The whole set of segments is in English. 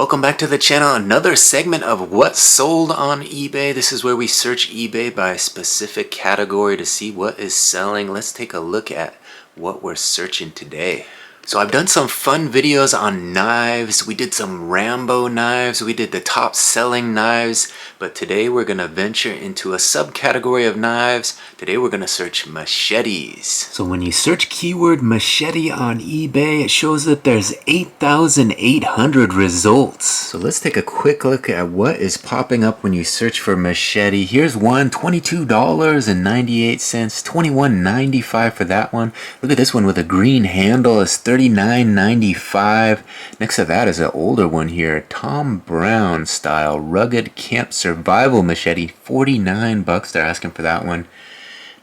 Welcome back to the channel, another segment of what's sold on eBay. This is where we search eBay by a specific category to see what is selling. Let's take a look at what we're searching today. So I've done some fun videos on knives. We did some Rambo knives. We did the top selling knives. But today we're going to venture into a subcategory of knives. Today we're going to search machetes. So when you search keyword machete on eBay, it shows that there's 8,800 results. So let's take a quick look at what is popping up when you search for machete. Here's one, $22.98, $21.95 for that one. Look at this one with a green handle. It's $39.95. Next to that is an older one here, Tom Brown style rugged camp survival machete, 49 bucks they're asking for that one.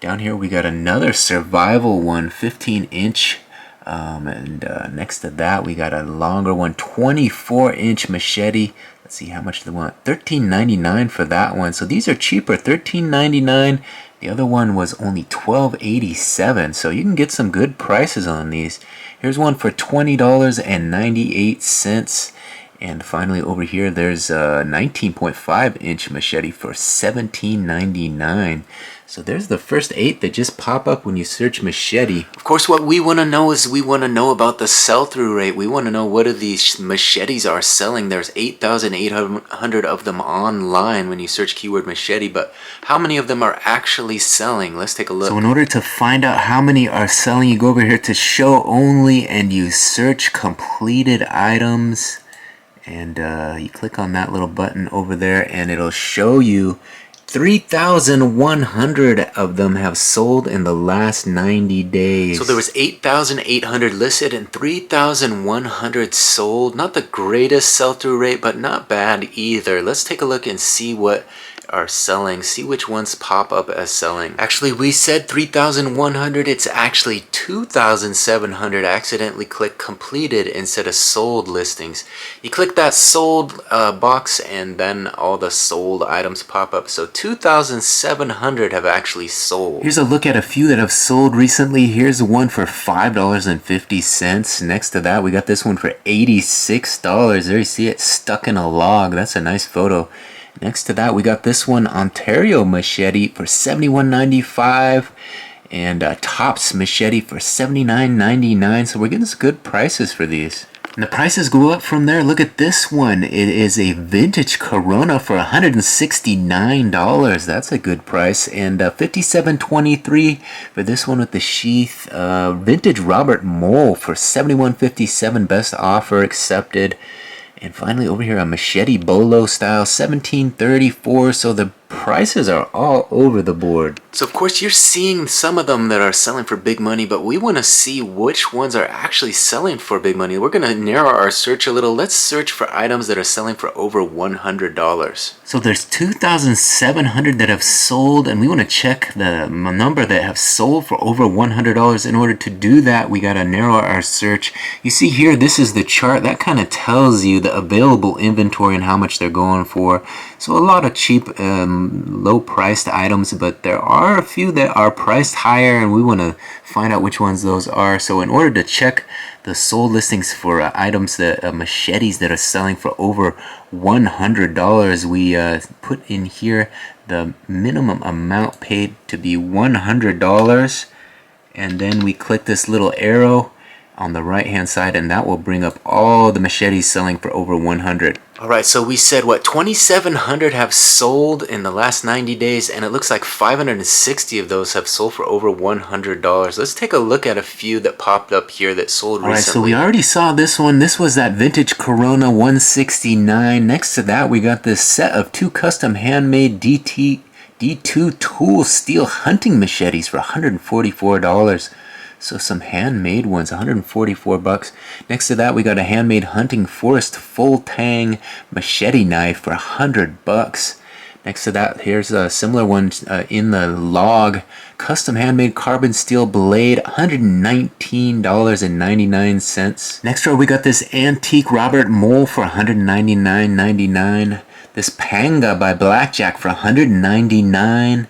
Down here we got another survival one, 15-inch. Next to that we got a longer one, 24-inch machete. Let's see how much they want. $13.99 for that one. So these are cheaper, $13.99. The other one was only $12.87, so you can get some good prices on these. Here's one for $20.98. And finally over here there's a 19.5-inch machete for $17.99. So there's the first 8 that just pop up when you search machete. Of course, what we want to know is we want to know about the sell-through rate. We want to know what of these machetes are selling. There's 8,800 of them online when you search keyword machete, but how many of them are actually selling? Let's take a look. So in order to find out how many are selling, you go over here to show only and you search completed items. And you click on that little button over there and it'll show you 3,100 of them have sold in the last 90 days. So there was 8,800 listed and 3,100 sold. Not the greatest sell-through rate, but not bad either. Let's take a look and see what are selling. See which ones pop up as selling. Actually, we said 3,100. It's actually 2,700. Accidentally click completed instead of sold listings. You click that sold box and then all the sold items pop up. So 2,700 have actually sold. Here's a look at a few that have sold recently. Here's one for $5.50. Next to that, we got this one for $86. There you see it stuck in a log. That's a nice photo. Next to that, we got this one, Ontario machete for $71.95, and Tops machete for $79.99. So we're getting some good prices for these. And the prices go up from there. Look at this one. It is a vintage Corona for $169. That's a good price. And $57.23 for this one with the sheath. Vintage Robert Mole for $71.57. Best offer accepted. And finally over here, a machete bolo style, $17.34. So the prices are all over the board. So of course you're seeing some of them that are selling for big money, but we want to see which ones are actually selling for big money. We're going to narrow our search a little. Let's search for items that are selling for over $100. So there's 2,700 that have sold, and we want to check the number that have sold for over $100. In order to do that, we got to narrow our search. You see here, this is the chart that kind of tells you the available inventory and how much they're going for. So a lot of cheap low-priced items, but there are a few that are priced higher, and we want to find out which ones those are. So in order to check the sold listings for items that machetes that are selling for over $100, we put in here the minimum amount paid to be $100, and then we click this little arrow on the right hand side, and that will bring up all the machetes selling for over 100. Alright, so we said what, 2,700 have sold in the last 90 days, and it looks like 560 of those have sold for over $100. Let's take a look at a few that popped up here that sold recently. Alright, so we already saw this one. This was that vintage Corona 169. Next to that, we got this set of 2 custom handmade D2 tool steel hunting machetes for $144. So some handmade ones, 144 bucks. Next to that, we got a handmade hunting forest full tang machete knife for 100 bucks. Next to that, here's a similar one in the log, custom handmade carbon steel blade, $119.99. Next row, we got this antique Robert Mole for $199.99. This Panga by Blackjack for $199.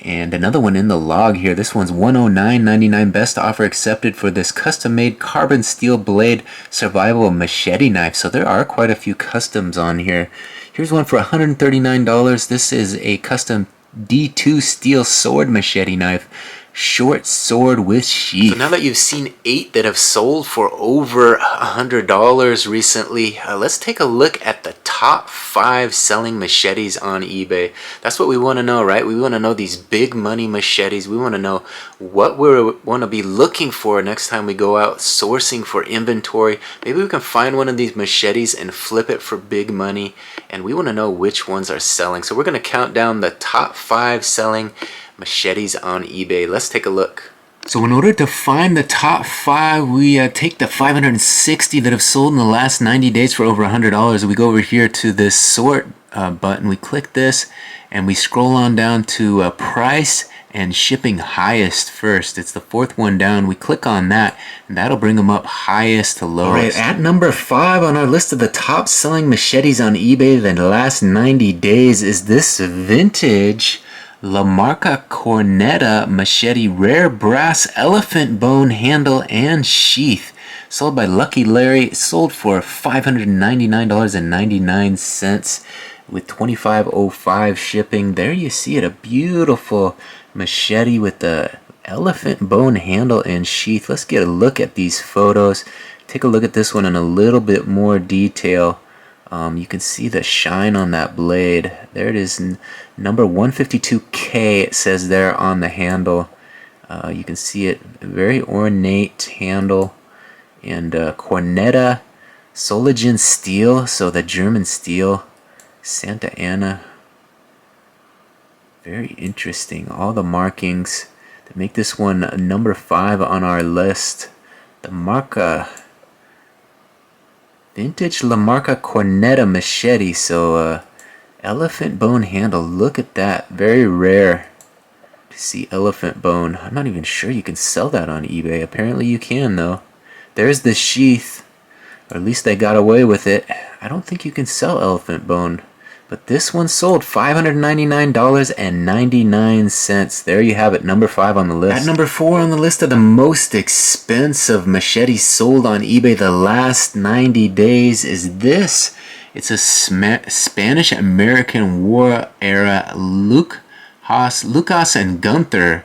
And another one in the log here. This one's $109.99. Best offer accepted for this custom-made carbon steel blade survival machete knife. So there are quite a few customs on here. Here's one for $139. This is a custom D2 steel sword machete knife. Short sword with sheath. So now that you've seen 8 that have sold for over $100 recently, let's take a look at the top 5 selling machetes on eBay. That's what we want to know, right? We want to know these big money machetes. We want to know what we want to be looking for next time we go out sourcing for inventory. Maybe we can find one of these machetes and flip it for big money. And we want to know which ones are selling. So we're going to count down the top 5 selling machetes on eBay. Let's take a look. So in order to find the top 5, we take the 560 that have sold in the last 90 days for over $100. We go over here to this sort button. We click this and we scroll on down to price and shipping highest first. It's the 4th one down. We click on that and that'll bring them up highest to lowest. All right, at number 5 on our list of the top selling machetes on eBay in the last 90 days is this vintage La Marca Corneta machete, rare brass elephant bone handle and sheath. Sold by Lucky Larry. Sold for $599.99 with $25.05 shipping. There you see it, a beautiful machete with the elephant bone handle and sheath. Let's get a look at these photos. Take a look at this one in a little bit more detail. You can see the shine on that blade. There it is, number 152K it says there on the handle. You can see it, very ornate handle. And Corneta Soligen steel, so the German steel. Santa Ana. Very interesting. All the markings that make this one number 5 on our list. The Marca Vintage La Marca Corneta machete, so elephant bone handle. Look at that, very rare to see elephant bone. I'm not even sure you can sell that on eBay. Apparently you can though. There's the sheath, or at least they got away with it. I don't think you can sell elephant bone, but this one sold $599.99. There you have it, number 5 on the list. At number 4 on the list of the most expensive machetes sold on eBay the last 90 days is this. It's a Spanish-American War era Lucas and Gunther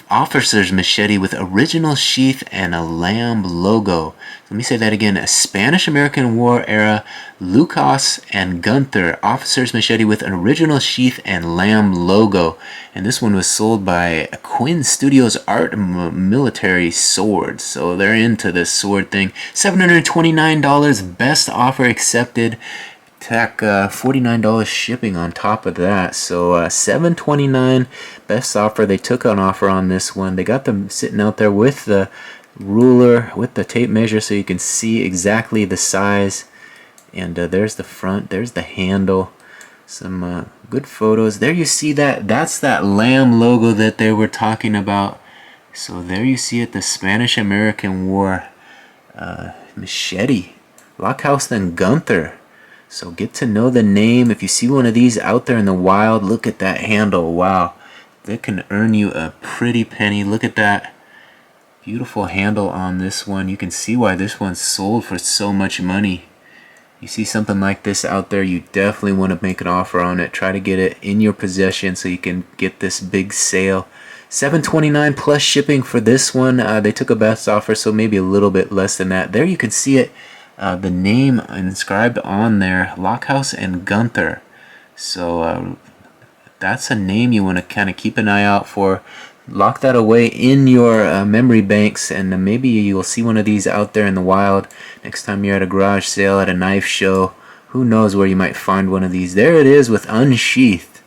officer's machete with original sheath and a lamb logo. Let me say that again. A Spanish-American War era Lucas and Gunther officer's machete with an original sheath and lamb logo. And this one was sold by Quinn Studios Art Military Swords. So they're into this sword thing. $729, best offer accepted. Tack $49 shipping on top of that, so $729 best offer. They took an offer on this one. They got them sitting out there with the ruler, with the tape measure, so you can see exactly the size. And there's the front, there's the handle. Some good photos. There you see that. That's that lamb logo that they were talking about. So there you see it, the Spanish-American War machete. Lockhouse and Gunther. So get to know the name. If you see one of these out there in the wild, look at that handle. Wow, that can earn you a pretty penny. Look at that beautiful handle on this one. You can see why this one sold for so much money. You see something like this out there, you definitely want to make an offer on it. Try to get it in your possession so you can get this big sale. $729 plus shipping for this one. They took a best offer, so maybe a little bit less than that. There you can see it. The name inscribed on there, Lockhouse and Gunther. So that's a name you want to kind of keep an eye out for. Lock that away in your memory banks, and maybe you'll see one of these out there in the wild next time you're at a garage sale, at a knife show. Who knows where you might find one of these. There it is with unsheathed.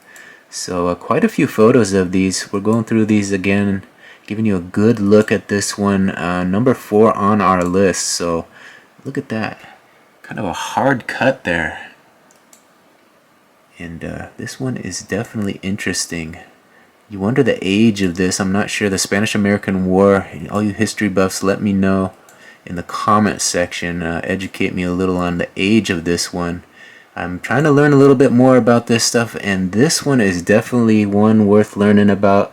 So quite a few photos of these. We're going through these again, giving you a good look at this one. Number 4 on our list. So look at that, kind of a hard cut there. And this one is definitely interesting. You wonder the age of this. I'm not sure. The Spanish-American War. All you history buffs, let me know in the comment section. Educate me a little on the age of this one. I'm trying to learn a little bit more about this stuff, and this one is definitely one worth learning about.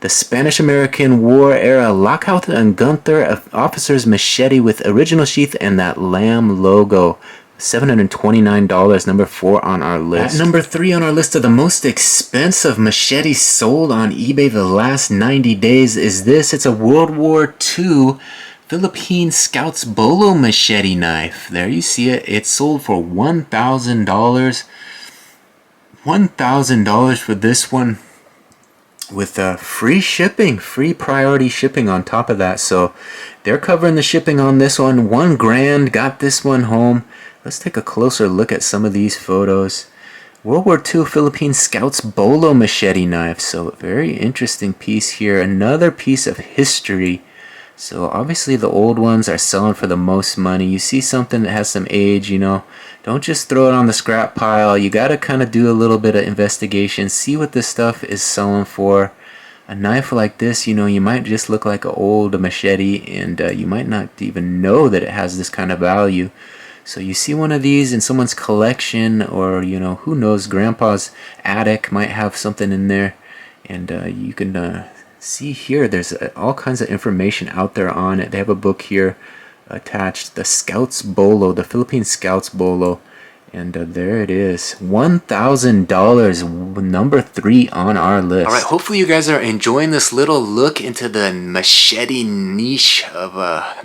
The Spanish-American War era Lockout and Gunther officer's machete with original sheath and that lamb logo. $729, number 4 on our list. At number 3 on our list of the most expensive machetes sold on eBay the last 90 days is this. It's a World War II Philippine Scouts Bolo machete knife. There you see it. It sold for $1,000. $1,000 for this one, with free shipping, free priority shipping on top of that. So they're covering the shipping on this one. $1,000, got this one home. Let's take a closer look at some of these photos. World War II Philippine Scouts Bolo machete knife. So very interesting piece here. Another piece of history. So obviously the old ones are selling for the most money. You see something that has some age, you know, don't just throw it on the scrap pile. You got to kind of do a little bit of investigation, see what this stuff is selling for. A knife like this, you know, you might just look like an old machete, and you might not even know that it has this kind of value. So you see one of these in someone's collection, or, you know, who knows, grandpa's attic might have something in there, and you can see here there's all kinds of information out there on it. They have a book here attached, the Scouts Bolo, the Philippine Scouts Bolo, and there it is, $1,000, number 3 on our list. Alright, hopefully you guys are enjoying this little look into the machete niche of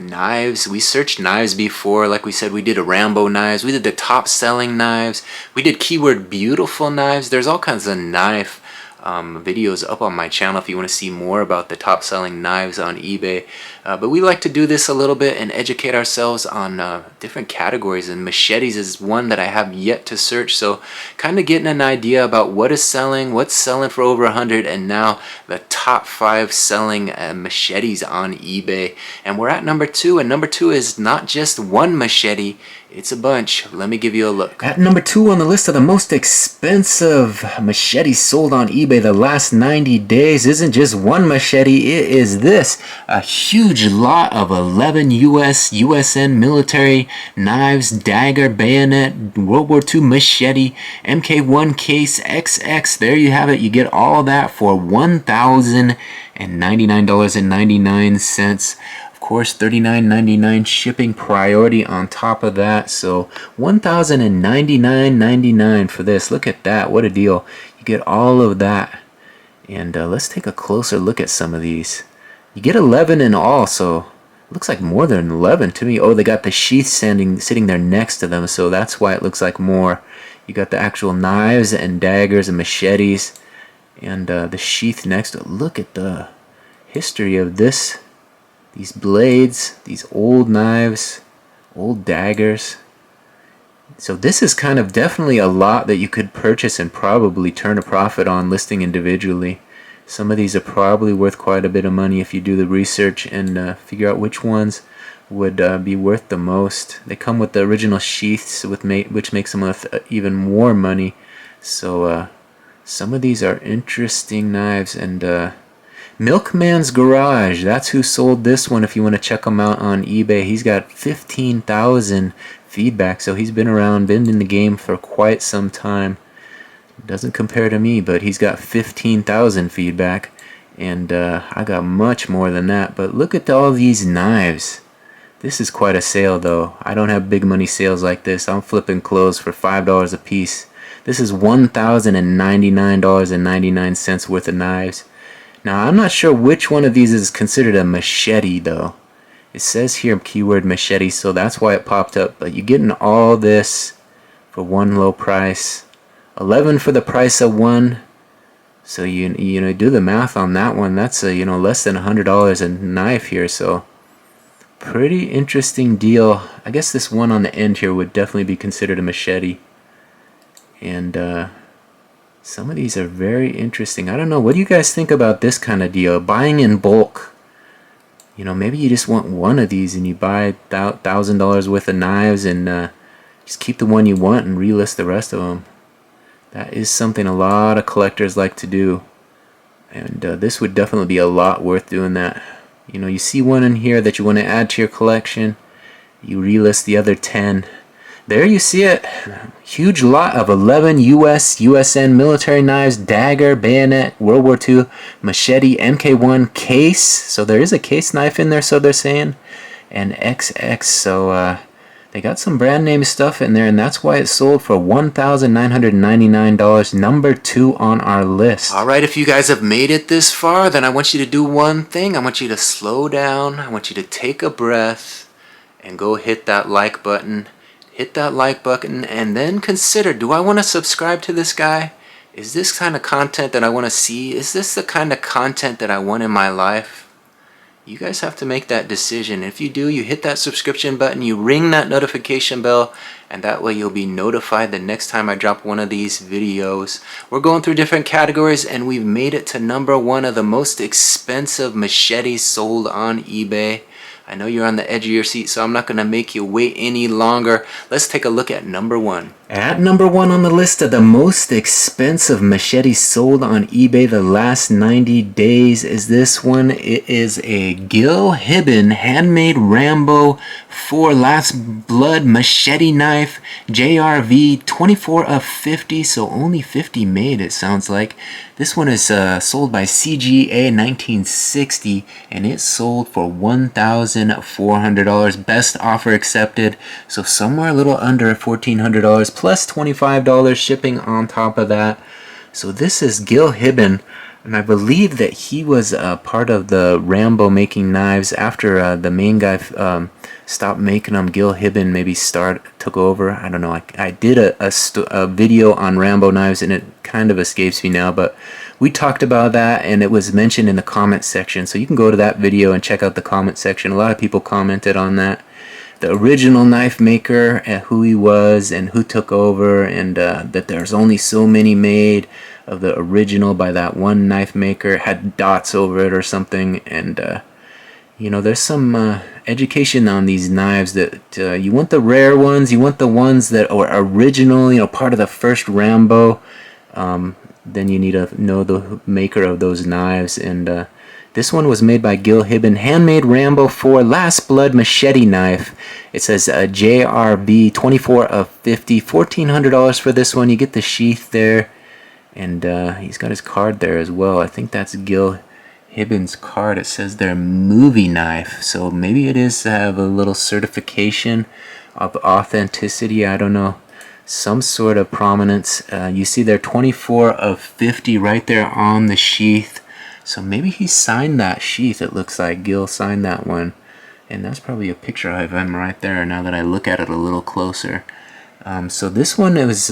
knives. We searched knives before, like we said, we did Rambo knives, we did the top selling knives, we did keyword beautiful knives. There's all kinds of knife videos up on my channel if you want to see more about the top selling knives on eBay, but we like to do this a little bit and educate ourselves on different categories, and machetes is one that I have yet to search, so kind of getting an idea about what is selling, what's selling for over 100, and now the top 5 selling machetes on eBay. And we're at number 2, and number 2 is not just one machete, it's a bunch. Let me give you a look. At number 2 on the list of the most expensive machetes sold on eBay the last 90 days isn't just one machete, it is this. A huge lot of 11 USN military knives, dagger, bayonet, World War II machete, MK1 case, XX. There you have it. You get all that for $1,099.99. Of course, $39.99 shipping priority on top of that, so $1,099.99 for this. Look at that, what a deal. You get all of that. And let's take a closer look at some of these. You get 11 in all, so it looks like more than 11 to me. Oh, they got the sheath sitting there next to them, so that's why it looks like more. You got the actual knives and daggers and machetes, and the sheath next to it. Look at the history of this. These blades, these old knives, old daggers. So this is kind of definitely a lot that you could purchase and probably turn a profit on listing individually. Some of these are probably worth quite a bit of money if you do the research and figure out which ones would be worth the most. They come with the original sheaths, which makes them worth even more money. So some of these are interesting knives, and Milkman's Garage, that's who sold this one. If you want to check him out on eBay, he's got 15,000 feedback, so he's been around, been in the game for quite some time. Doesn't compare to me, but he's got 15,000 feedback, and I got much more than that. But look at all these knives. This is quite a sale, though. I don't have big money sales like this. I'm flipping clothes for $5 a piece. This is $1,099.99 worth of knives. Now, I'm not sure which one of these is considered a machete, though. It says here keyword machete, so that's why it popped up. But you're getting all this for one low price. 11 for the price of one. So you know, do the math on that one. That's less than $100 a knife here. So pretty interesting deal. I guess this one on the end here would definitely be considered a machete. And some of these are very interesting. I don't know. What do you guys think about this kind of deal? Buying in bulk. You know, maybe you just want one of these and you buy $1,000 worth of knives and just keep the one you want and relist the rest of them. That is something a lot of collectors like to do. And this would definitely be a lot worth doing that. You know, you see one in here that you want to add to your collection. You relist the other 10. there you see it. Huge lot of 11 US, USN military knives, dagger, bayonet, World War II, machete, MK1 case. So there is a case knife in there, so they're saying. And XX, so they got some brand name stuff in there, and that's why it sold for $1,999, number 2 on our list. Alright, if you guys have made it this far, then I want you to do one thing. I want you to slow down. I want you to take a breath and go hit that like button. Hit that like button and then consider, do I want to subscribe to this guy? Is this kind of content that I want to see? Is this the kind of content that I want in my life? You guys have to make that decision. If you do, you hit that subscription button, you ring that notification bell, and that way you'll be notified the next time I drop one of these videos. We're going through different categories, and we've made it to number 1 of the most expensive machetes sold on eBay. I know you're on the edge of your seat, so I'm not going to make you wait any longer. Let's take a look at number 1. At number 1 on the list of the most expensive machetes sold on eBay the last 90 days is this one. It is a Gil Hibben handmade Rambo 4 Last Blood machete knife, JRV, 24 of 50, so only 50 made it sounds like. This one is sold by CGA 1960, and it sold for $1,400. Best offer accepted, so somewhere a little under $1,400 plus $25 shipping on top of that. So this is Gil Hibben, and I believe that he was part of the Rambo making knives after the main guy stopped making them. Gil Hibben maybe took over. I don't know. I did a video on Rambo knives, and it kind of escapes me now, but we talked about that, and it was mentioned in the comment section, so you can go to that video and check out the comment section. A lot of people commented on that. The original knife maker, and who he was and who took over, and that there's only so many made of the original by that one knife maker, had dots over it or something. And you know, there's some education on these knives that you want the rare ones, you want the ones that are original, you know, part of the first Rambo. Then you need to know the maker of those knives. And this one was made by Gil Hibben, handmade Rambo 4 Last Blood machete knife. It says JRB, 24 of 50, $1,400 for this one. You get the sheath there, and he's got his card there as well. I think that's Gil Hibben's card. It says their movie knife, so maybe it is to have a little certification of authenticity. I don't know, some sort of prominence. You see there 24 of 50 right there on the sheath. So maybe he signed that sheath. It looks like Gil signed that one. And that's probably a picture of him right there now that I look at it a little closer. So this one, it was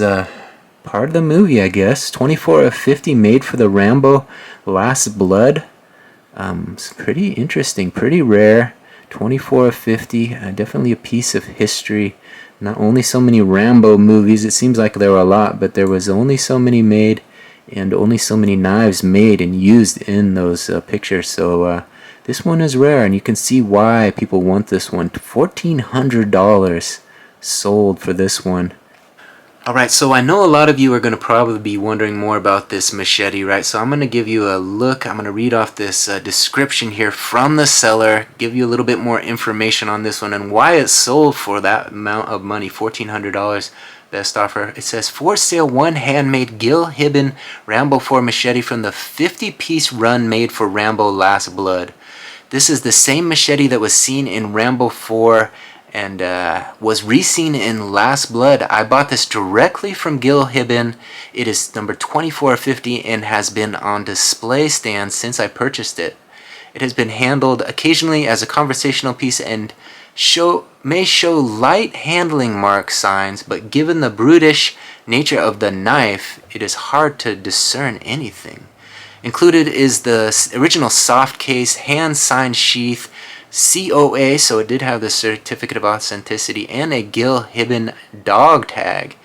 part of the movie, I guess. 24 of 50 made for the Rambo Last Blood. It's pretty interesting, pretty rare. 24 of 50, definitely a piece of history. Not only so many Rambo movies, it seems like there were a lot, but there was only so many made, and only so many knives made and used in those pictures. So this one is rare, and you can see why people want this one. $1,400 sold for this one. Alright, so I know a lot of you are going to probably be wondering more about this machete, right? So I'm going to give you a look. I'm going to read off this description here from the seller, give you a little bit more information on this one and why it sold for that amount of money, $1,400. Best offer. It says, for sale, one handmade Gil Hibben Rambo 4 machete from the 50-piece run made for Rambo Last Blood. This is the same machete that was seen in Rambo 4 and was re-seen in Last Blood. I bought this directly from Gil Hibben. It is number 2450 and has been on display stand since I purchased it. It has been handled occasionally as a conversational piece and may show light handling mark signs, but given the brutish nature of the knife, it is hard to discern anything. Included is the original soft case, hand-signed sheath, COA, so it did have the certificate of authenticity, and a Gil Hibben dog tag.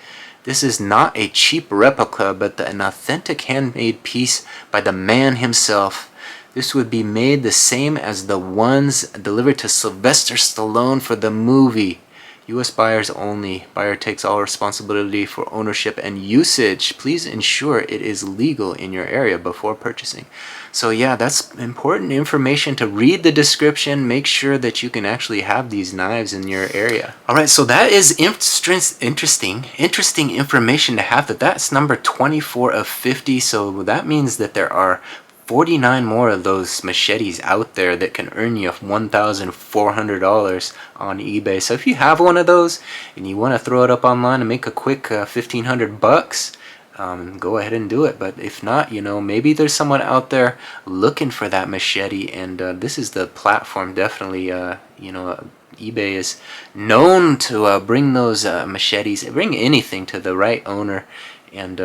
This is not a cheap replica, but an authentic handmade piece by the man himself. This would be made the same as the ones delivered to Sylvester Stallone for the movie. U.S. buyers only. Buyer takes all responsibility for ownership and usage. Please ensure it is legal in your area before purchasing. So yeah, that's important information to read the description. Make sure that you can actually have these knives in your area. All right, so that is interesting information to have. That's number 24 of 50. So that means that there are 49 more of those machetes out there that can earn you $1,400 on eBay. So if you have one of those and you want to throw it up online and make a quick 1,500 bucks, go ahead and do it. But if not, maybe there's someone out there looking for that machete, and this is the platform. Definitely, eBay is known to bring those machetes, bring anything to the right owner, and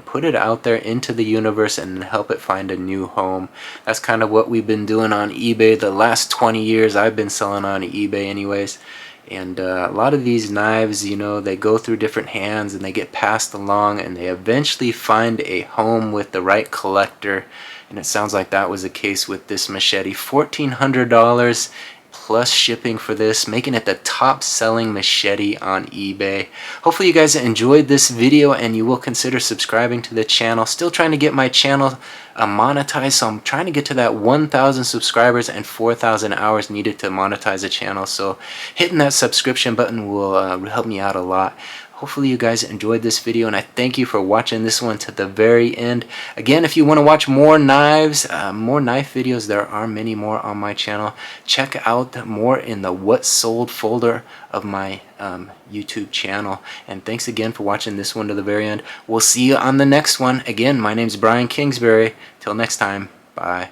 put it out there into the universe and help it find a new home. That's kind of what we've been doing on eBay the last 20 years. I've been selling on eBay anyways. And a lot of these knives, they go through different hands and they get passed along and they eventually find a home with the right collector. And it sounds like that was the case with this machete. $1,400 plus shipping for this, making it the top selling machete on eBay. Hopefully you guys enjoyed this video and you will consider subscribing to the channel. Still trying to get my channel monetized, so I'm trying to get to that 1,000 subscribers and 4,000 hours needed to monetize the channel. So hitting that subscription button will help me out a lot. Hopefully you guys enjoyed this video, and I thank you for watching this one to the very end. Again, if you want to watch more knives, more knife videos, there are many more on my channel. Check out more in the What Sold folder of my YouTube channel. And thanks again for watching this one to the very end. We'll see you on the next one. Again, my name's Brian Kingsbury. Till next time, bye.